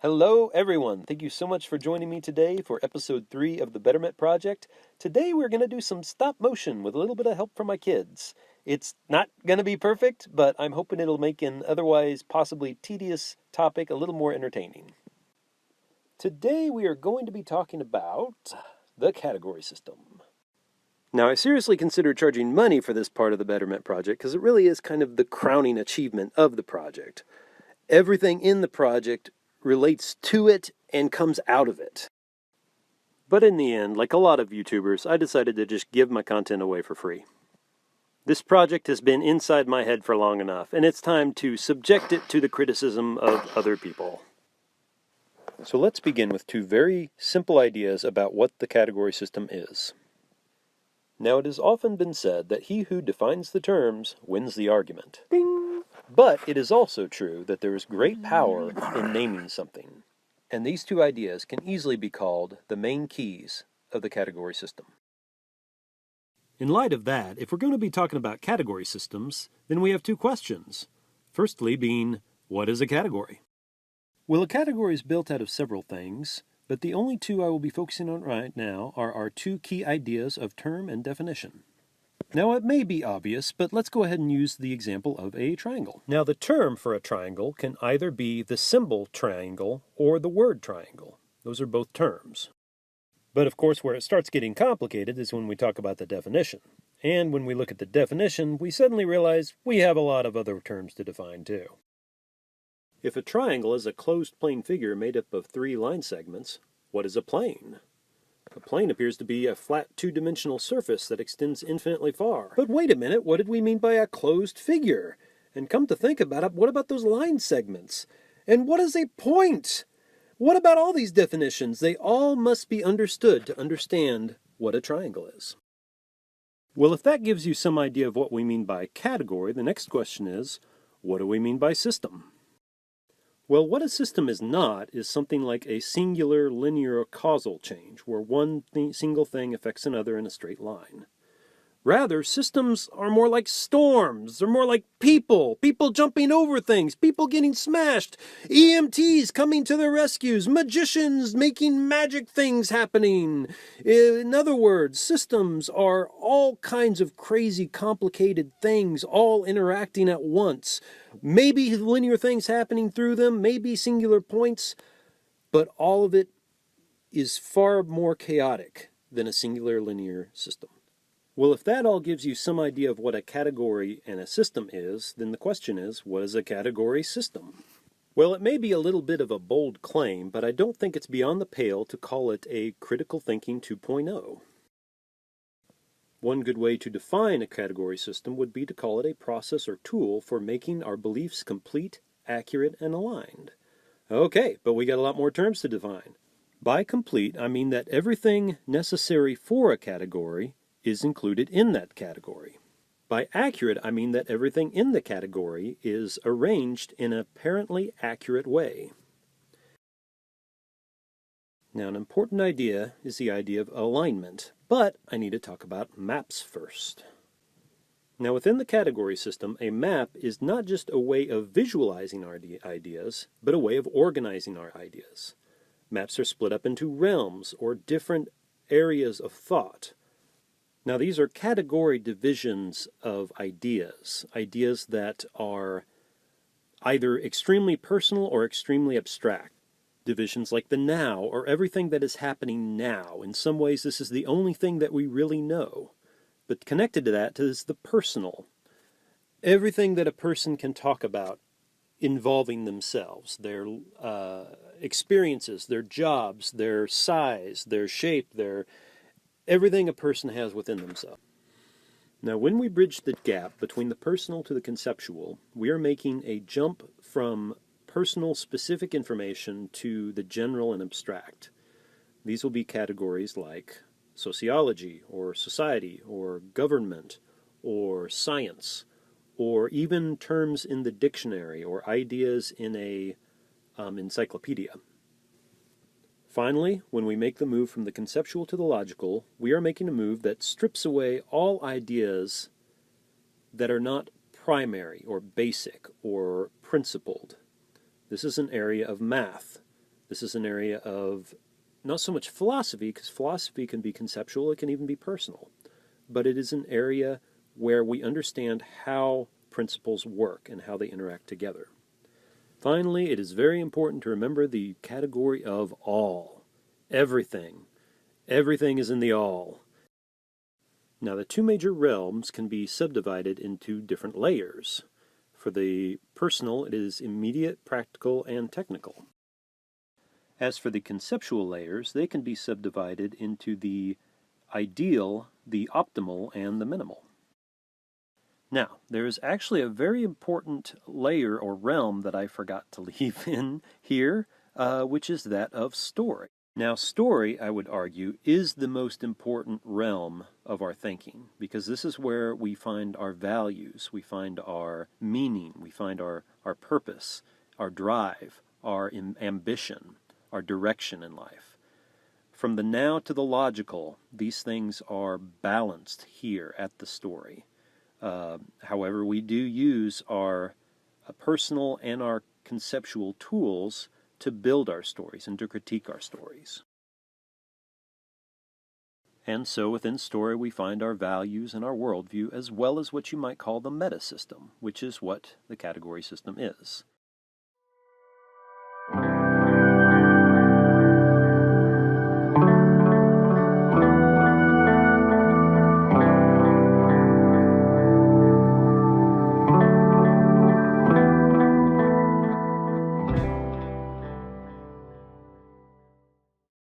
Hello, everyone. Thank you so much for joining me today for episode 3 of the Betterment Project. Today, we're going to do some stop motion with a little bit of help from my kids. It's not going to be perfect, but I'm hoping it'll make an otherwise possibly tedious topic a little more entertaining. Today, we are going to be talking about the category system. Now, I seriously consider charging money for this part of the Betterment Project because it really is kind of the crowning achievement of the project. Everything in the project relates to it and comes out of it. But in the end, like a lot of YouTubers, I decided to just give my content away for free. This project has been inside my head for long enough, and it's time to subject it to the criticism of other people. So let's begin with two very simple ideas about what the category system is. Now, it has often been said that he who defines the terms wins the argument. Ding! But it is also true that there is great power in naming something. And these two ideas can easily be called the main keys of the category system. In light of that, if we're going to be talking about category systems, then we have two questions. Firstly being, what is a category? Well, a category is built out of several things, but the only two I will be focusing on right now are our two key ideas of term and definition. Now, it may be obvious, but let's go ahead and use the example of a triangle. Now, the term for a triangle can either be the symbol triangle or the word triangle. Those are both terms. But of course, where it starts getting complicated is when we talk about the definition. And when we look at the definition, we suddenly realize we have a lot of other terms to define too. If a triangle is a closed plane figure made up of 3 line segments, what is a plane? A plane appears to be a flat two-dimensional surface that extends infinitely far. But wait a minute, what did we mean by a closed figure? And come to think about it, what about those line segments? And what is a point? What about all these definitions? They all must be understood to understand what a triangle is. Well, if that gives you some idea of what we mean by category, the next question is, what do we mean by system? Well, what a system is not is something like a singular linear causal change, where one single thing affects another in a straight line. Rather, systems are more like storms. They're more like people jumping over things, people getting smashed, EMTs coming to their rescues, magicians making magic things happening. In other words, systems are all kinds of crazy, complicated things all interacting at once. Maybe linear things happening through them, maybe singular points, but all of it is far more chaotic than a singular linear system. Well, if that all gives you some idea of what a category and a system is, then the question is, what is a category system? Well, it may be a little bit of a bold claim, but I don't think it's beyond the pale to call it a critical thinking 2.0. One good way to define a category system would be to call it a process or tool for making our beliefs complete, accurate, and aligned. Okay, but we got a lot more terms to define. By complete, I mean that everything necessary for a category is included in that category. By accurate, I mean that everything in the category is arranged in an apparently accurate way. Now, an important idea is the idea of alignment, but I need to talk about maps first. Now, within the category system, a map is not just a way of visualizing our ideas, but a way of organizing our ideas. Maps are split up into realms or different areas of thought. Now, these are category divisions of ideas that are either extremely personal or extremely abstract. Divisions like the now, or everything that is happening now. In some ways, this is the only thing that we really know. But connected to that is the personal. Everything that a person can talk about involving themselves, their experiences, their jobs, their size, their shape, everything a person has within themselves. Now, when we bridge the gap between the personal to the conceptual, we are making a jump from personal specific information to the general and abstract. These will be categories like sociology, or society, or government, or science, or even terms in the dictionary, or ideas in a encyclopedia. Finally, when we make the move from the conceptual to the logical, we are making a move that strips away all ideas that are not primary or basic or principled. This is an area of math, This is an area of not so much philosophy, because philosophy can be conceptual, it can even be personal, but it is an area where we understand how principles work and how they interact together. Finally, it is very important to remember the category of all. Everything. Everything is in the all. Now, the two major realms can be subdivided into different layers. For the personal, it is immediate, practical, and technical. As for the conceptual layers, they can be subdivided into the ideal, the optimal, and the minimal. Now, there is actually a very important layer or realm that I forgot to leave in here, which is that of story. Now, story, I would argue, is the most important realm of our thinking, because this is where we find our values, we find our meaning, we find our purpose, our drive, our ambition, our direction in life. From the now to the logical, these things are balanced here at the story. However, we do use our personal and our conceptual tools to build our stories and to critique our stories. And so within story we find our values and our worldview, as well as what you might call the meta system, which is what the category system is.